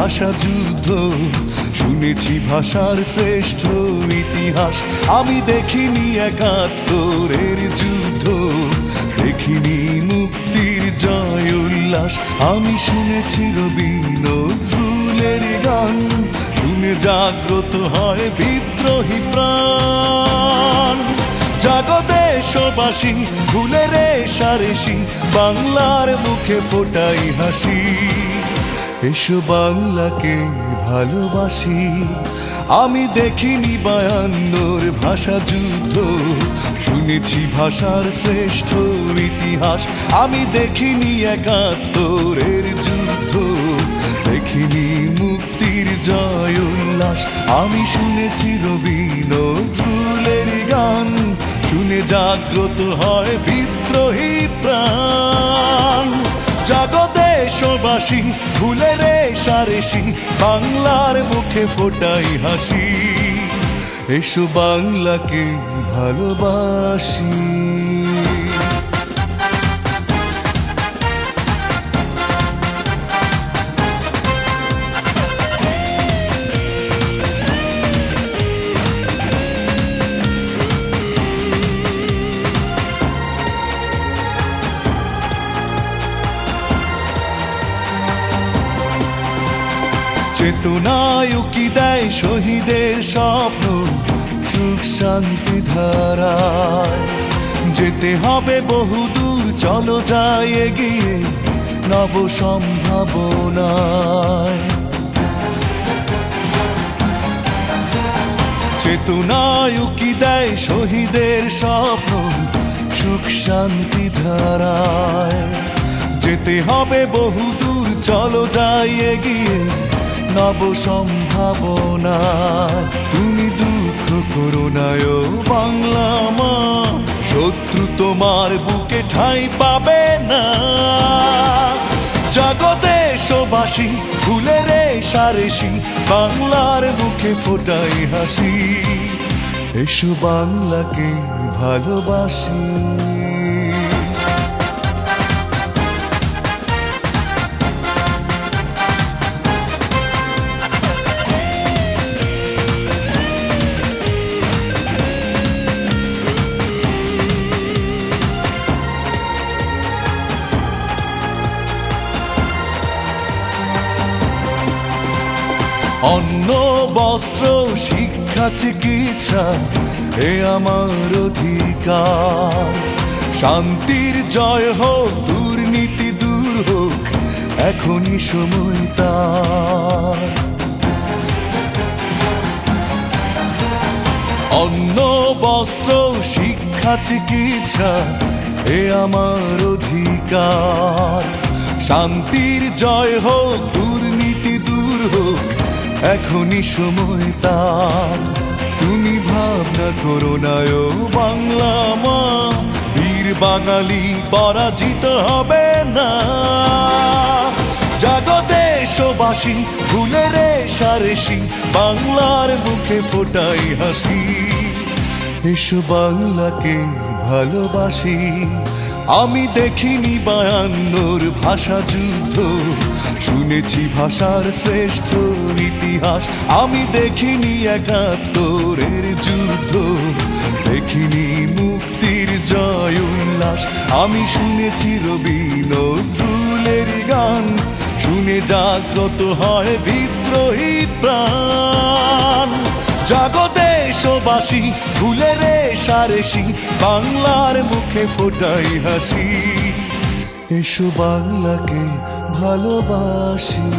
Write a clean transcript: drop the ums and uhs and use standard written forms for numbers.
ভাষা যুদ্ধ, শুনেছি ভাষার শ্রেষ্ঠ ইতিহাস। আমি দেখিনি একাত্তরের যুদ্ধ, দেখিনি মুক্তির জয় উল্লাস। আমি শুনেছি রবি নজরুলের গান, শুনে জাগ্রত হয় বিদ্রোহী প্রাণ। জাগো দেশবাসী, ভুলে রেশারেশি, বাংলার মুখে ফোটাই হাসি। এসো বাংলাকে ভালোবাসি। আমি দেখিনি 52 ভাষা যুদ্ধ, শুনেছি ভাষার শ্রেষ্ঠ ইতিহাস। আমি দেখিনি একাত্তরের যুদ্ধ, দেখিনি মুক্তির জয় উল্লাস। আমি শুনেছি রবি নজরুলের গান, শুনে জাগ্রত হয় বিদ্রোহী প্রাণ। জাগো দেশবাসী, ভুলে রেশারেশি, বাংলার মুখে ফোটাই হাসি। এসো বাংলাকে ভালোবাসি। চেতনায় উকি দেয় শহীদের স্বপ্ন, সুখ শান্তি ধারায়। যেতে হবে বহুদূর, চলো যাই এগিয়ে নব সম্ভাবনায়। চেতনায় উকি দেয় শহীদের স্বপ্ন, সুখ শান্তি ধারায়। যেতে হবে বহুদূর, চলো যাই এগিয়ে নব সম্ভাবনায়। তুমি দুঃখ করো না ও বাংলা মা, শত্রু তোমার বুকে ঠাঁই পাবে না। জাগো দেশবাসী, ভুলে রেশারেশি, বাংলার মুখে ফোটাই হাসি। এসো বাংলাকে ভালোবাসি। অন্ন বস্ত্র শিক্ষা চিকিৎসা এ আমার অধিকার। শান্তির জয় হোক, দুর্নীতি দূর হোক, এখনই সময় তার। অন্ন বস্ত্র শিক্ষা চিকিৎসা এ আমার অধিকার। শান্তির জয় হোক, দুর্নীতি দূর হোক, এখনই সময় তার। তুমি ভাবনা করো না ও বাংলা মা, বীর বাঙালি পরাজিত হবে না। জাগো দেশবাসী, ভুলে রেশারেশি, বাংলার মুখে ফোটাই হাসি। এসো বাংলাকে ভালোবাসি। আমি দেখিনি 52 ভাষা যুদ্ধ, শুনেছি ভাষার শ্রেষ্ঠ ইতিহাস। আমি দেখিনি একাত্তরের যুদ্ধ, দেখিনি মুক্তির জয় উল্লাস। আমি শুনেছি রবি নজরুলের গান, শুনে জাগ্রত হয় বিদ্রোহী প্রাণ। জাগো দেশবাসী, ভুলে রেশারেশি, বাংলার মুখে ফোটাই হাসি। এসো বাংলাকে ভালোবাসি।